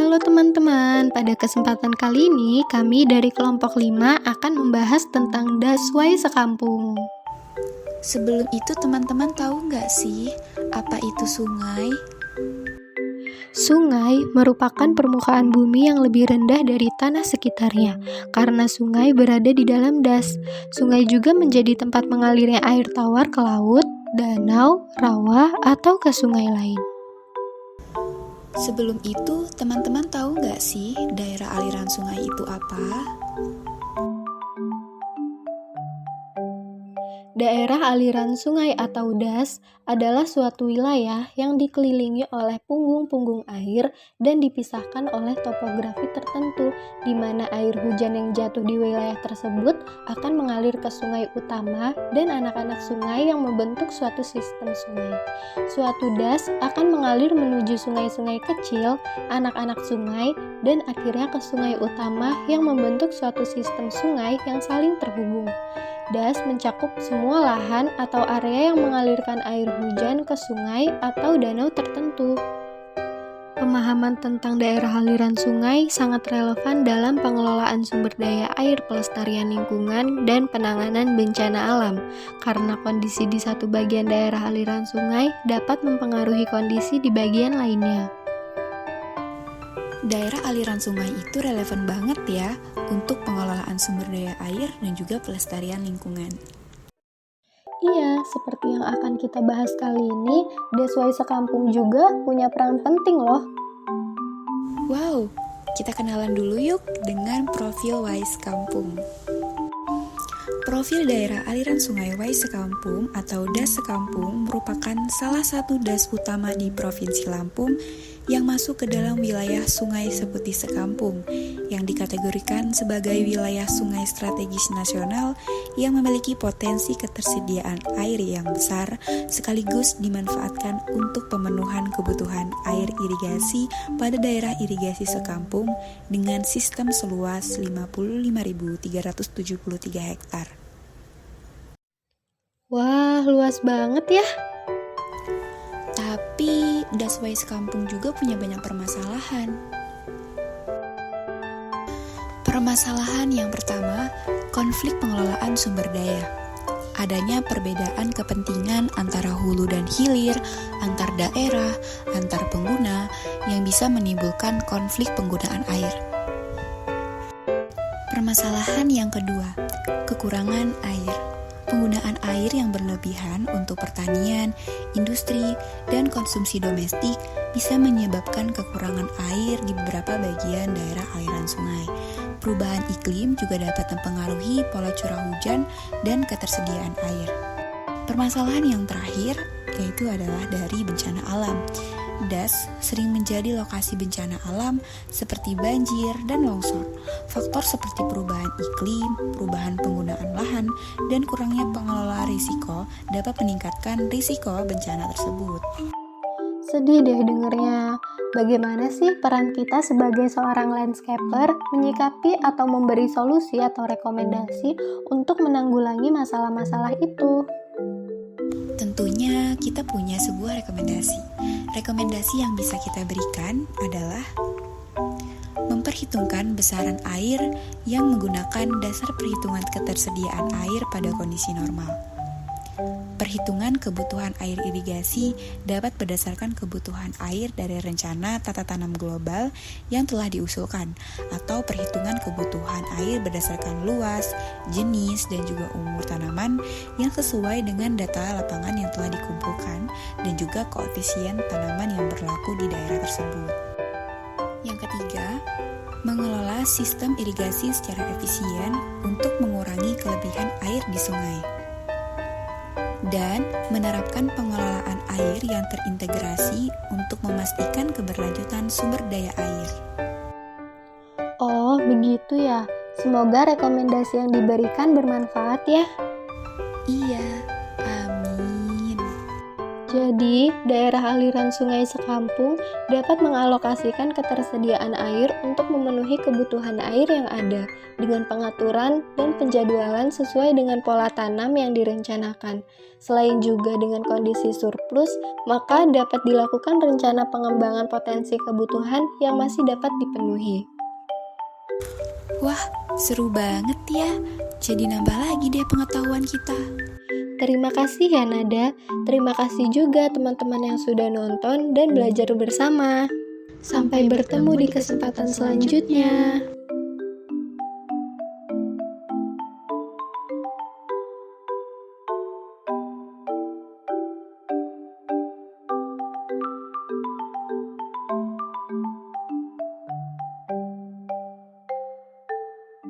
Halo teman-teman, pada kesempatan kali ini kami dari kelompok 5 akan membahas tentang daswai sekampung. Sebelum itu teman-teman tahu nggak sih apa itu sungai? Sungai merupakan permukaan bumi yang lebih rendah dari tanah sekitarnya, karena sungai berada di dalam das. Sungai juga menjadi tempat mengalirnya air tawar ke laut, danau, rawa, atau ke sungai lain. Sebelum itu teman-teman tahu nggak sih daerah aliran sungai itu apa? Daerah aliran sungai atau das adalah suatu wilayah yang dikelilingi oleh punggung-punggung air dan dipisahkan oleh topografi tertentu, di mana air hujan yang jatuh di wilayah tersebut akan mengalir ke sungai utama dan anak-anak sungai yang membentuk suatu sistem sungai. Suatu das akan mengalir menuju sungai-sungai kecil, anak-anak sungai, dan akhirnya ke sungai utama yang membentuk suatu sistem sungai yang saling terhubung. Das mencakup semua lahan atau area yang mengalirkan air hujan ke sungai atau danau tertentu. Pemahaman tentang daerah aliran sungai sangat relevan dalam pengelolaan sumber daya air, pelestarian lingkungan, dan penanganan bencana alam, karena kondisi di satu bagian daerah aliran sungai dapat mempengaruhi kondisi di bagian lainnya. Daerah aliran sungai itu relevan banget ya untuk pengelolaan sumber daya air dan juga pelestarian lingkungan. Iya, seperti yang akan kita bahas kali ini, daswai sekampung juga punya peran penting loh. Wow, kita kenalan dulu yuk dengan profil WISE Kampung. Profil daerah aliran sungai WISE Sekampung atau DAS Sekampung merupakan salah satu DAS utama di Provinsi Lampung yang masuk ke dalam wilayah Sungai Seputih Sekampung yang dikategorikan sebagai wilayah sungai strategis nasional yang memiliki potensi ketersediaan air yang besar sekaligus dimanfaatkan untuk pemenuhan kebutuhan air irigasi pada daerah irigasi sekampung dengan sistem seluas 55.373 hektar. Wah, luas banget ya. Tapi DAS WISE Kampung juga punya banyak permasalahan. Permasalahan yang pertama, konflik pengelolaan sumber daya. Adanya perbedaan kepentingan antara hulu dan hilir, antar daerah, antar pengguna yang bisa menimbulkan konflik penggunaan air. Permasalahan yang kedua, kekurangan air. Penggunaan air yang berlebihan untuk pertanian, industri, dan konsumsi domestik bisa menyebabkan kekurangan air di beberapa bagian daerah aliran sungai. Perubahan iklim juga dapat mempengaruhi pola curah hujan dan ketersediaan air. Permasalahan yang terakhir yaitu adalah dari bencana alam. DAS sering menjadi lokasi bencana alam seperti banjir dan longsor. Faktor seperti perubahan iklim, perubahan penggunaan lahan, dan kurangnya pengelola risiko dapat meningkatkan risiko bencana tersebut. Sedih deh dengernya. Bagaimana sih peran kita sebagai seorang landscaper menyikapi atau memberi solusi atau rekomendasi untuk menanggulangi masalah-masalah itu? Tentunya kita punya sebuah rekomendasi. Rekomendasi yang bisa kita berikan adalah memperhitungkan besaran air yang menggunakan dasar perhitungan ketersediaan air pada kondisi normal. Perhitungan kebutuhan air irigasi dapat berdasarkan kebutuhan air dari rencana tata tanam global yang telah diusulkan, atau perhitungan kebutuhan air berdasarkan luas, jenis, dan juga umur tanaman yang sesuai dengan data lapangan yang telah dikumpulkan dan juga koefisien tanaman yang berlaku di daerah tersebut. Yang ketiga, mengelola sistem irigasi secara efisien untuk mengurangi kelebihan air di sungai. Dan menerapkan pengelolaan air yang terintegrasi untuk memastikan keberlanjutan sumber daya air. Oh, begitu ya. Semoga rekomendasi yang diberikan bermanfaat ya. Iya, amin. Jadi, daerah aliran sungai sekampung dapat mengalokasikan ketersediaan air untuk memenuhi kebutuhan air yang ada dengan pengaturan dan penjadwalan sesuai dengan pola tanam yang direncanakan. Selain juga dengan kondisi surplus, maka dapat dilakukan rencana pengembangan potensi kebutuhan yang masih dapat dipenuhi. Wah, seru banget ya. Jadi nambah lagi deh pengetahuan kita. Terima kasih ya Nada, terima kasih juga teman-teman yang sudah nonton dan belajar bersama. Sampai bertemu di kesempatan selanjutnya.